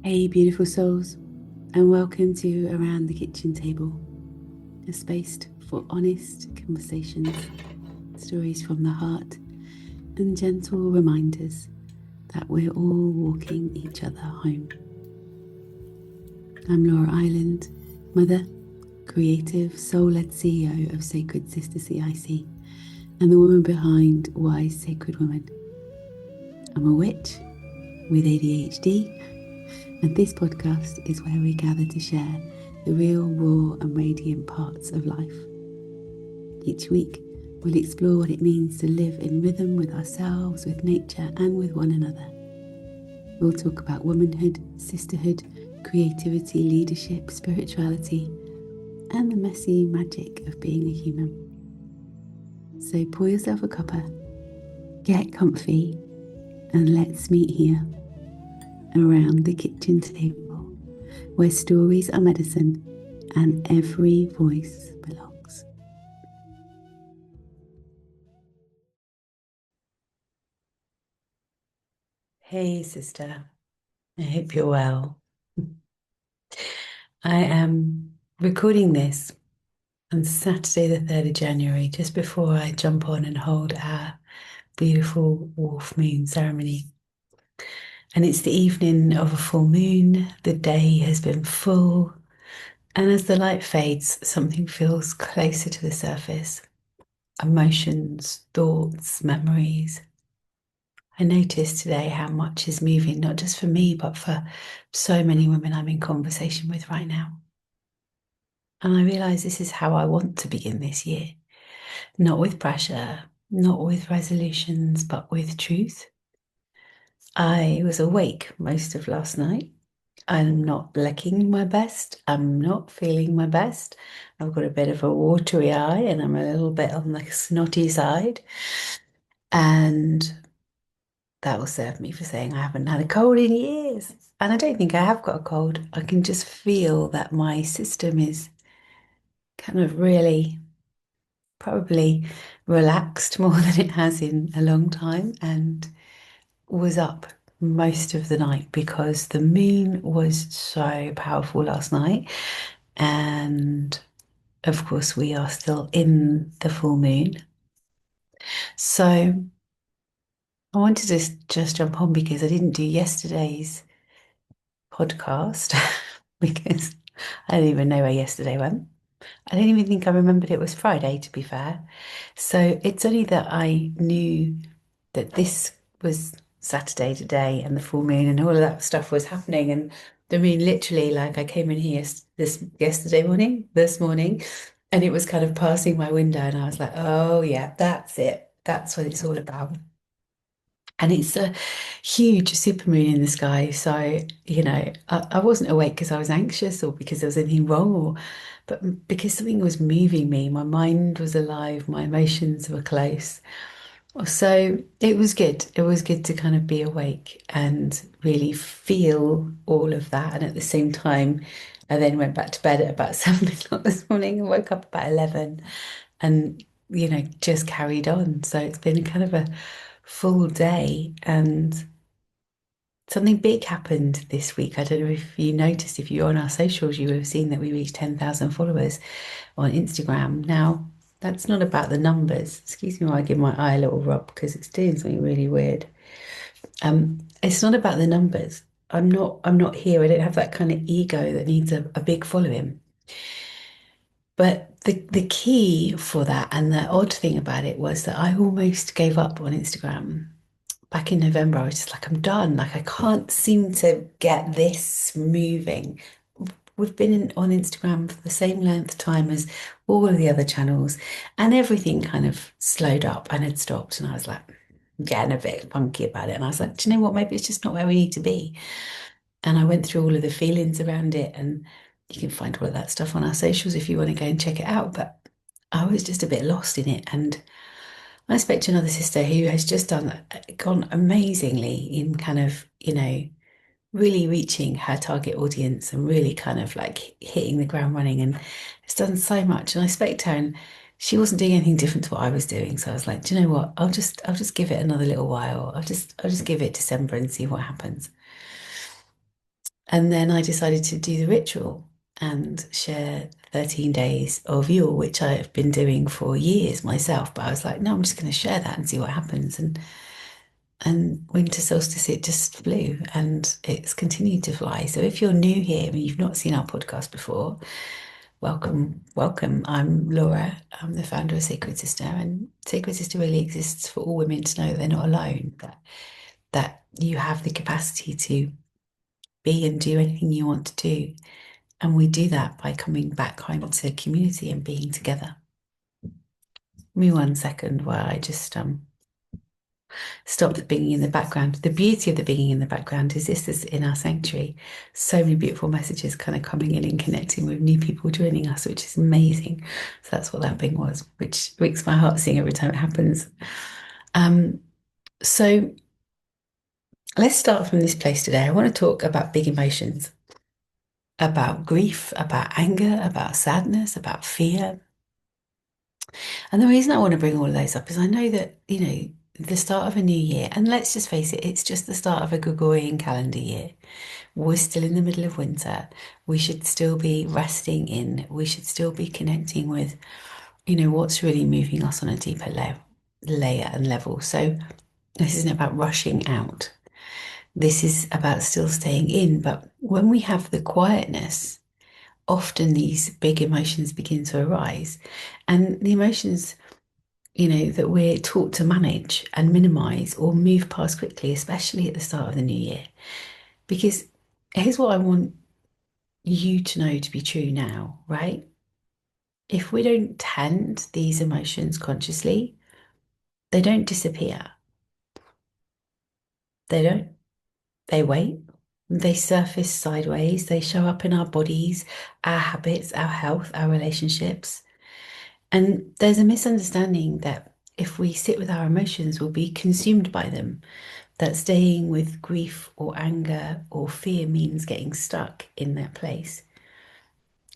Hey, beautiful souls, and welcome to Around the Kitchen Table, a space for honest conversations, stories from the heart, and gentle reminders that we're all walking each other home. I'm Laura Island, mother, creative, soul led CEO of Sacred Sister CIC, and the woman behind Wise Sacred Woman. I'm a witch with ADHD. And this podcast is where we gather to share the real, raw, and radiant parts of life. Each week, we'll explore what it means to live in rhythm with ourselves, with nature, and with one another. We'll talk about womanhood, sisterhood, creativity, leadership, spirituality, and the messy magic of being a human. So pour yourself a cuppa, get comfy, and let's meet here around the kitchen table, where stories are medicine and every voice belongs. Hey, sister. I hope you're well. I am recording this on Saturday, the 3rd of January, just before I jump on and hold our beautiful Wolf Moon ceremony. And it's the evening of a full moon. The day has been full. And as the light fades, something feels closer to the surface. Emotions, thoughts, memories. I noticed today how much is moving, not just for me, but for so many women I'm in conversation with right now. And I realize this is how I want to begin this year. Not with pressure, not with resolutions, but with truth. I was awake most of last night. I'm not looking my best. I'm not feeling my best. I've got a bit of a watery eye and I'm a little bit on the snotty side. And that will serve me for saying I haven't had a cold in years. And I don't think I have got a cold. I can just feel that my system is kind of really probably relaxed more than it has in a long time and was up most of the night because the moon was so powerful last night. And of course, we are still in the full moon. So I wanted to just jump on because I didn't do yesterday's podcast because I don't even know where yesterday went. I don't even think I remembered it was Friday, to be fair. So it's only that I knew that this was Saturday today and the full moon and all of that stuff was happening. And I mean, literally, like I came in here this morning, and it was kind of passing my window, and I was like, oh, yeah, that's it. That's what it's all about. And it's a huge supermoon in the sky. So, I wasn't awake because I was anxious or because there was anything wrong, but because something was moving me. My mind was alive, my emotions were close. So it was good. It was good to kind of be awake and really feel all of that. And at the same time, I then went back to bed at about 7 o'clock this morning and woke up about 11 and, just carried on. So it's been kind of a full day and something big happened this week. I don't know if you noticed, if you're on our socials, you would have seen that we reached 10,000 followers on Instagram. Now, that's not about the numbers. Excuse me while I give my eye a little rub because it's doing something really weird. It's not about the numbers. I'm not here. I don't have that kind of ego that needs a big following. But the key for that and the odd thing about it was that I almost gave up on Instagram back in November. I was just like, I'm done. Like, I can't seem to get this moving. We've been on Instagram for the same length of time as all of the other channels, and everything kind of slowed up and had stopped. And I was like, getting a bit funky about it. And I was like, do you know what? Maybe it's just not where we need to be. And I went through all of the feelings around it, and you can find all of that stuff on our socials if you want to go and check it out. But I was just a bit lost in it. And I spoke to another sister who has just gone amazingly in kind of, really reaching her target audience and really kind of like hitting the ground running and has done so much. And I spoke to her and she wasn't doing anything different to what I was doing. So I was like, do you know what? I'll just give it another little while. I'll just give it December and see what happens. And then I decided to do the ritual and share 13 days of Yule, which I have been doing for years myself. But I was like, no, I'm just going to share that and see what happens. And winter solstice, it just flew and it's continued to fly. So if you're new here and you've not seen our podcast before, welcome, welcome. I'm Laura. I'm the founder of Sacred Sister, and Sacred Sister really exists for all women to know that they're not alone, that you have the capacity to be and do anything you want to do. And we do that by coming back home to community and being together. Give me 1 second while I just stop the binging in the background. The beauty of the binging in the background is this is in our sanctuary. So many beautiful messages kind of coming in and connecting with new people joining us, which is amazing. So that's what that bing was, which makes my heart sing every time it happens. So let's start from this place today. I want to talk about big emotions, about grief, about anger, about sadness, about fear. And the reason I want to bring all of those up is I know that, the start of a new year, and let's just face it, it's just the start of a Gregorian calendar year. We're still in the middle of winter. We should still be resting in. We should still be connecting with, what's really moving us on a deeper layer and level. So this isn't about rushing out. This is about still staying in. But when we have the quietness, often these big emotions begin to arise. And the emotions, that we're taught to manage and minimize or move past quickly, especially at the start of the new year. Because here's what I want you to know to be true now, right? If we don't tend these emotions consciously, they don't disappear. They don't. They wait. They surface sideways. They show up in our bodies, our habits, our health, our relationships. And there's a misunderstanding that if we sit with our emotions, we'll be consumed by them. That staying with grief or anger or fear means getting stuck in that place.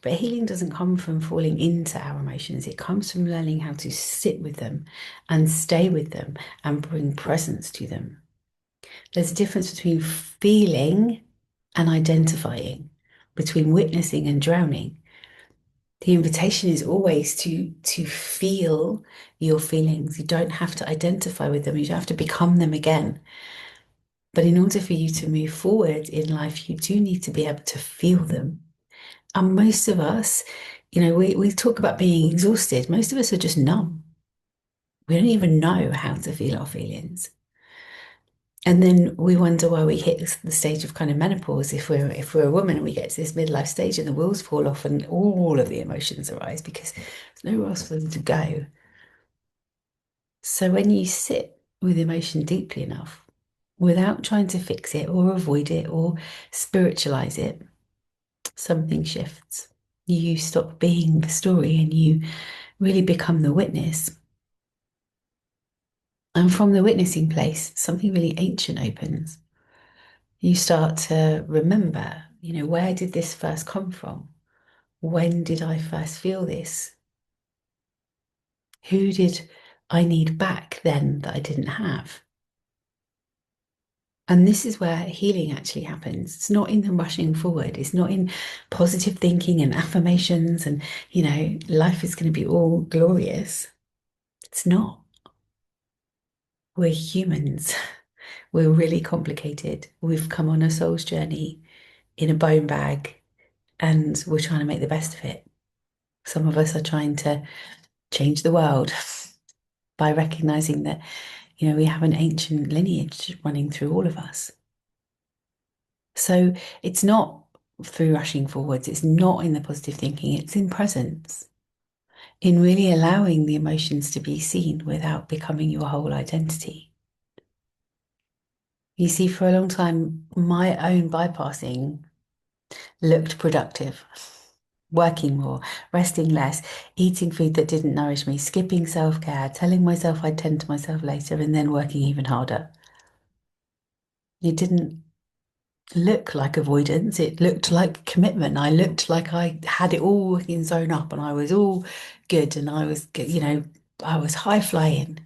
But healing doesn't come from falling into our emotions. It comes from learning how to sit with them and stay with them and bring presence to them. There's a difference between feeling and identifying, between witnessing and drowning. The invitation is always to feel your feelings. You don't have to identify with them. You don't have to become them again. But in order for you to move forward in life, you do need to be able to feel them. And most of us, we talk about being exhausted. Most of us are just numb. We don't even know how to feel our feelings. And then we wonder why we hit the stage of kind of menopause if we're a woman and we get to this midlife stage and the wheels fall off and all of the emotions arise because there's nowhere else for them to go. So when you sit with emotion deeply enough, without trying to fix it or avoid it or spiritualize it, something shifts. You stop being the story and you really become the witness. And from the witnessing place, something really ancient opens. You start to remember, where did this first come from? When did I first feel this? Who did I need back then that I didn't have? And this is where healing actually happens. It's not in the rushing forward. It's not in positive thinking and affirmations and, life is going to be all glorious. It's not. We're humans. We're really complicated. We've come on a soul's journey in a bone bag and we're trying to make the best of it. Some of us are trying to change the world by recognizing that, we have an ancient lineage running through all of us. So it's not through rushing forwards, it's not in the positive thinking, it's in presence, in really allowing the emotions to be seen without becoming your whole identity. You see, for a long time, my own bypassing looked productive. Working more, resting less, eating food that didn't nourish me, skipping self-care, telling myself I'd tend to myself later, and then working even harder. It didn't look like avoidance, it looked like commitment. I looked like I had it all in zone up and I was all good and I was, I was high flying.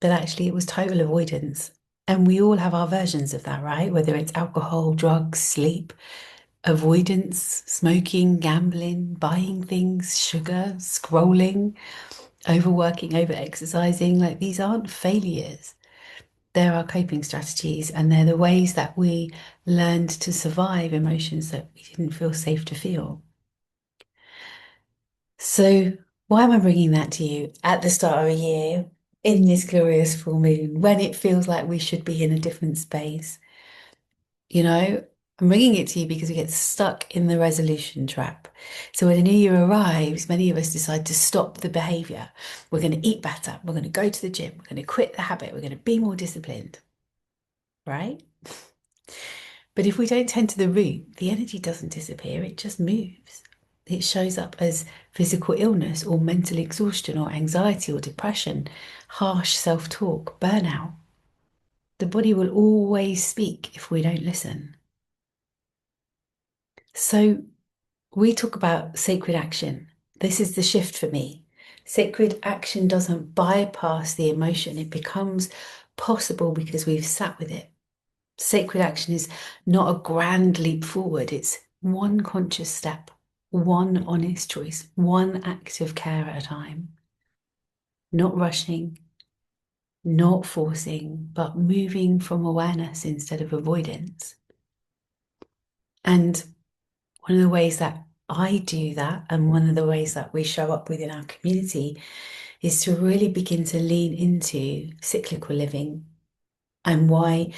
But actually, it was total avoidance. And we all have our versions of that, right? Whether it's alcohol, drugs, sleep, avoidance, smoking, gambling, buying things, sugar, scrolling, overworking, over exercising. Like these aren't failures. They're our coping strategies, and they're the ways that we learned to survive emotions that we didn't feel safe to feel. So, why am I bringing that to you at the start of a year in this glorious full moon when it feels like we should be in a different space? You know, I'm bringing it to you because we get stuck in the resolution trap. So, when a new year arrives, many of us decide to stop the behavior. We're going to eat better. We're going to go to the gym. We're going to quit the habit. We're going to be more disciplined, right? But if we don't tend to the root, the energy doesn't disappear, it just moves. It shows up as physical illness or mental exhaustion or anxiety or depression, harsh self talk, burnout. The body will always speak if we don't listen. So we talk about sacred action. This is the shift for me. Sacred action doesn't bypass the emotion, it becomes possible because we've sat with it. Sacred action is not a grand leap forward, it's one conscious step, one honest choice, one act of care at a time. Not rushing, not forcing, but moving from awareness instead of avoidance. And one of the ways that I do that, and one of the ways that we show up within our community, is to really begin to lean into cyclical living and why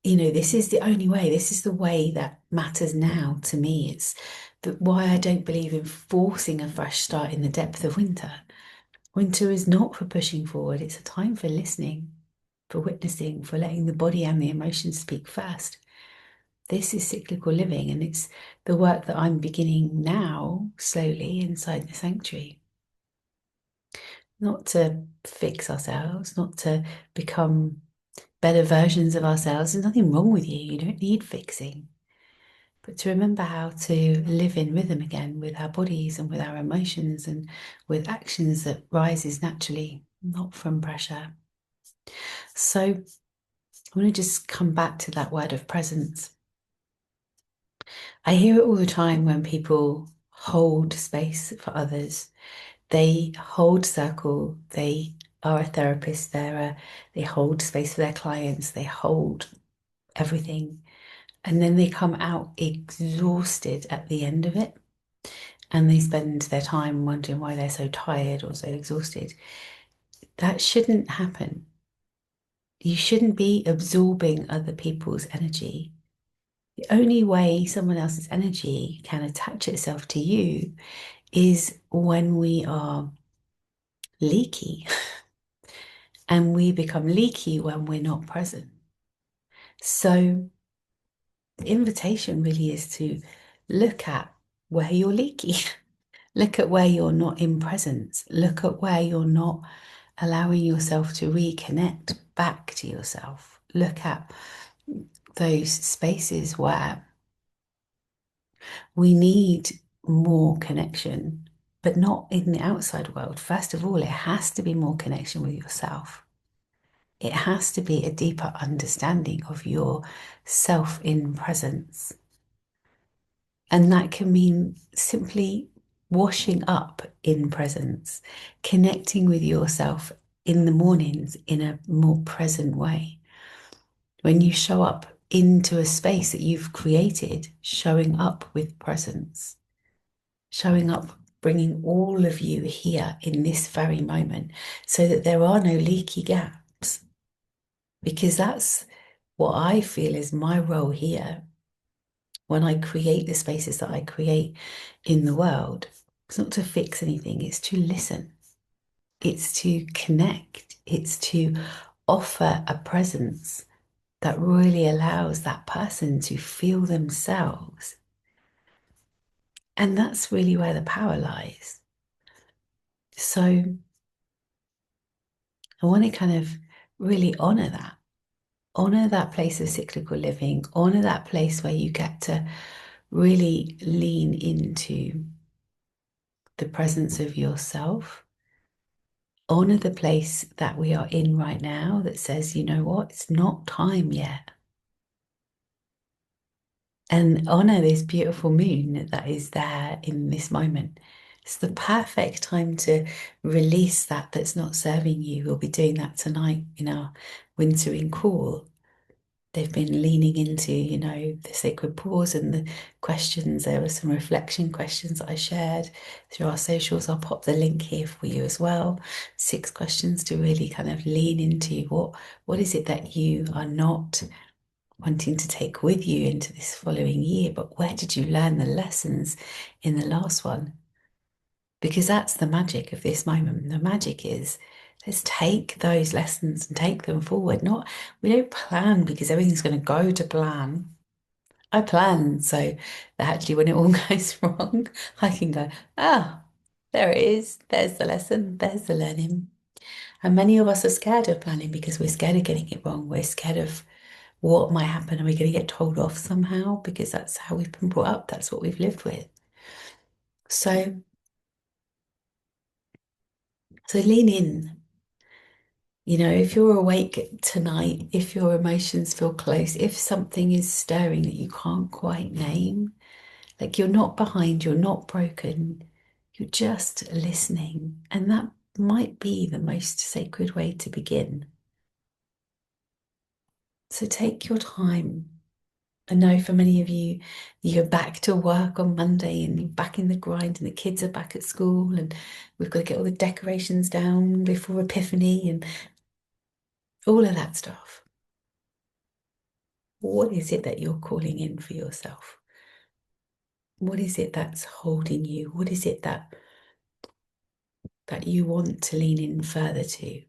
this is the only way. This is the way that matters now to me. It's why I don't believe in forcing a fresh start in the depth of winter. Winter is not for pushing forward, it's a time for listening, for witnessing, for letting the body and the emotions speak first. This is cyclical living, and it's the work that I'm beginning now, slowly, inside the sanctuary. Not to fix ourselves, not to become better versions of ourselves. There's nothing wrong with you. You don't need fixing. But to remember how to live in rhythm again with our bodies and with our emotions and with actions that rises naturally, not from pressure. So I want to just come back to that word of presence. I hear it all the time when people hold space for others. They hold circle. They are a therapist. They hold space for their clients. They hold everything. And then they come out exhausted at the end of it. And they spend their time wondering why they're so tired or so exhausted. That shouldn't happen. You shouldn't be absorbing other people's energy. The only way someone else's energy can attach itself to you is when we are leaky. And we become leaky when we're not present. So the invitation really is to look at where you're leaky. Look at where you're not in presence. Look at where you're not allowing yourself to reconnect back to yourself. Look at those spaces where we need more connection, but not in the outside world. First of all, it has to be more connection with yourself. It has to be a deeper understanding of your self in presence. And that can mean simply washing up in presence, connecting with yourself in the mornings in a more present way. When you show up into a space that you've created, showing up with presence, showing up, bringing all of you here in this very moment so that there are no leaky gaps. Because that's what I feel is my role here when I create the spaces that I create in the world. It's not to fix anything, it's to listen, it's to connect, it's to offer a presence that really allows that person to feel themselves. And that's really where the power lies. So I want to kind of really honor that place of cyclical living, honor that place where you get to really lean into the presence of yourself honor the place that we are in right now that says, you know what, it's not time yet. And honor this beautiful moon that is there in this moment. It's the perfect time to release that that's not serving you. We'll be doing that tonight in our wintering call. They've been leaning into, the sacred pause and the questions. There were some reflection questions that I shared through our socials. I'll pop the link here for you as well. 6 questions to really kind of lean into what is it that you are not wanting to take with you into this following year, but where did you learn the lessons in the last one? Because that's the magic of this moment. The magic is let's take those lessons and take them forward. Not we don't plan because everything's going to go to plan. I plan so that actually when it all goes wrong, I can go, there it is. There's the lesson. There's the learning. And many of us are scared of planning because we're scared of getting it wrong. We're scared of what might happen. Are we going to get told off somehow? Because that's how we've been brought up. That's what we've lived with. So, so lean in. If you're awake tonight, if your emotions feel close, if something is stirring that you can't quite name, like you're not behind, you're not broken, you're just listening. And that might be the most sacred way to begin. So take your time. I know for many of you, you're back to work on Monday and you're back in the grind, and the kids are back at school, and we've got to get all the decorations down before Epiphany and all of that stuff. What is it that you're calling in for yourself? What is it that's holding you? What is it that you want to lean in further to?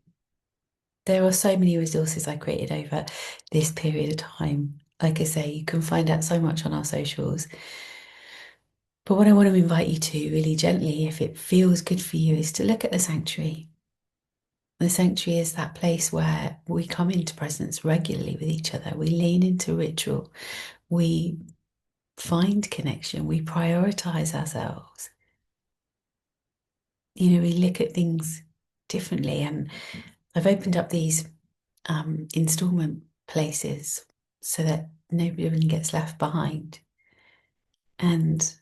There are so many resources I created over this period of time. Like I say, you can find out so much on our socials. But what I want to invite you to really gently, if it feels good for you, is to look at the sanctuary. The sanctuary is that place where we come into presence regularly with each other. We lean into ritual. We find connection. We prioritize ourselves. We look at things differently. And I've opened up these installment places so that nobody gets left behind. And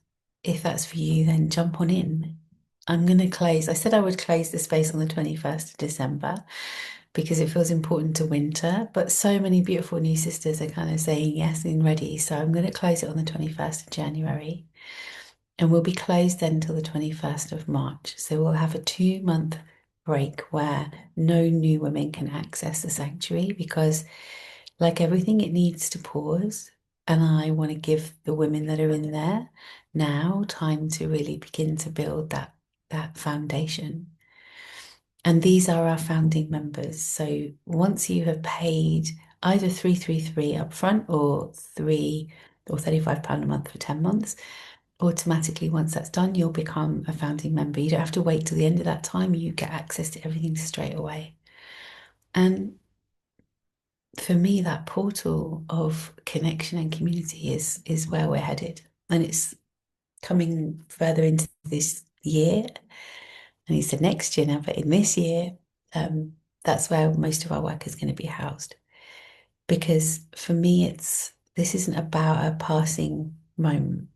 if that's for you, then jump on in. I'm going to close. I said I would close the space on the 21st of December because it feels important to winter, but so many beautiful new sisters are kind of saying yes and ready. So I'm going to close it on the 21st of January, and we'll be closed then till the 21st of March. So we'll have a 2-month break where no new women can access the sanctuary because, like everything, it needs to pause. And I want to give the women that are in there now time to really begin to build that foundation. And these are our founding members. So once you have paid either 333 up front or 35 pound a month for 10 months, automatically once that's done, you'll become a founding member. You don't have to wait till the end of that time. You get access to everything straight away. And for me, that portal of connection and community is where we're headed. And it's coming further into this year. And he said next year now, but in this year, that's where most of our work is going to be housed. Because for me, this isn't about a passing moment.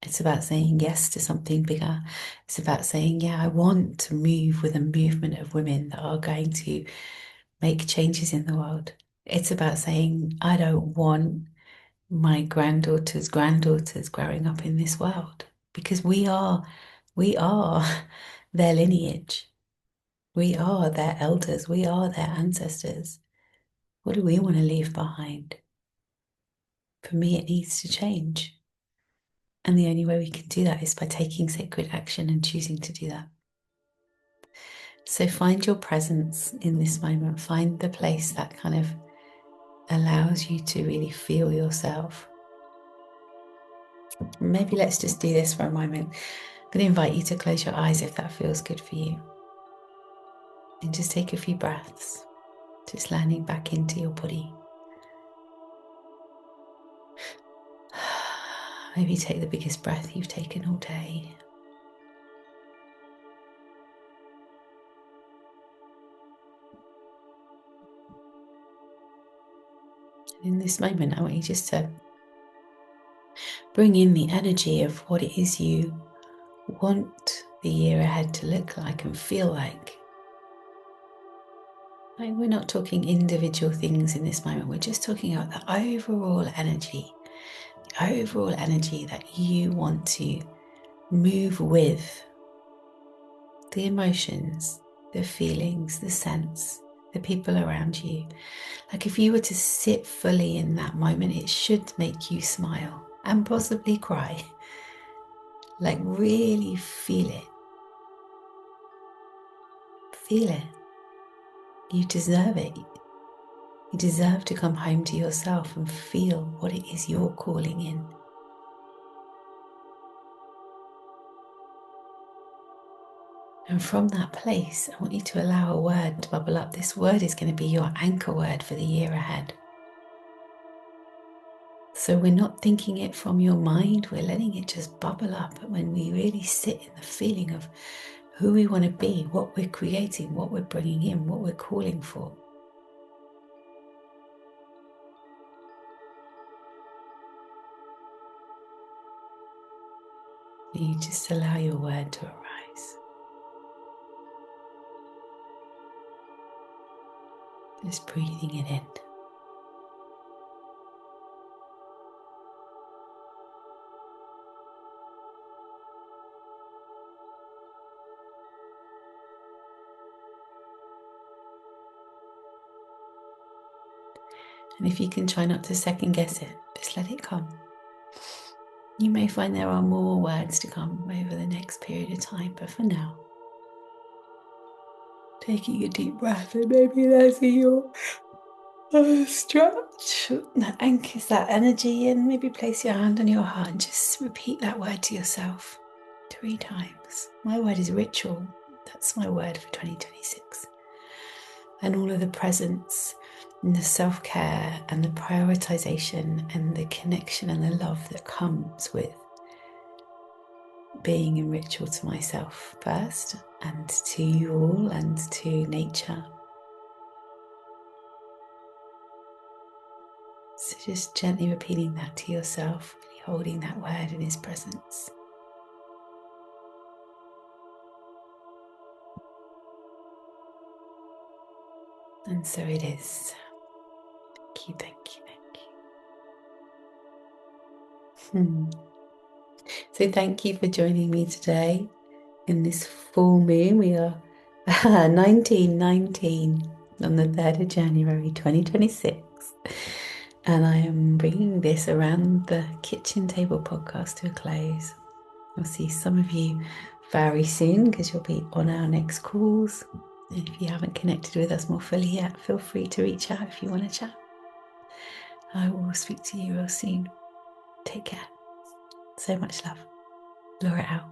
It's about saying yes to something bigger. It's about saying, yeah, I want to move with a movement of women that are going to make changes in the world. It's about saying, I don't want my granddaughters' granddaughters growing up in this world because we are their lineage. We are their elders. We are their ancestors. What do we want to leave behind? For me, it needs to change. And the only way we can do that is by taking sacred action and choosing to do that. So find your presence in this moment. Find the place that kind of allows you to really feel yourself. Maybe let's just do this for a moment. I'm going to invite you to close your eyes if that feels good for you. And just take a few breaths, just landing back into your body. Maybe take the biggest breath you've taken all day. In this moment, I want you just to bring in the energy of what it is you want the year ahead to look like and feel like. Like, we're not talking individual things in this moment, we're just talking about the overall energy that you want to move with, the emotions, the feelings, the sense, the people around you. Like, if you were to sit fully in that moment, it should make you smile and possibly cry. Like, really feel it. Feel it. You deserve it. You deserve to come home to yourself and feel what it is you're calling in. And from that place, I want you to allow a word to bubble up. This word is going to be your anchor word for the year ahead. So we're not thinking it from your mind, we're letting it just bubble up. And when we really sit in the feeling of who we want to be, what we're creating, what we're bringing in, what we're calling for. You just allow your word to arise. Just breathing it in. And if you can try not to second guess it, just let it come. You may find there are more words to come over the next period of time, but for now, taking a deep breath and maybe letting your stretch that anchors that energy in. Maybe place your hand on your heart and just repeat that word to yourself 3 times. My word is ritual. That's my word for 2026. And all of the presence and the self-care and the prioritization and the connection and the love that comes with being in ritual to myself first, and to you all, and to nature. So just gently repeating that to yourself, really holding that word in His presence. And so it is. Thank you, thank you, thank you. So thank you for joining me today in this full moon. We are 1919 on the 3rd of January 2026. And I am bringing this around the kitchen table podcast to a close. I'll see some of you very soon because you'll be on our next calls. And if you haven't connected with us more fully yet, feel free to reach out if you want to chat. I will speak to you real soon. Take care. So much love. Laura out.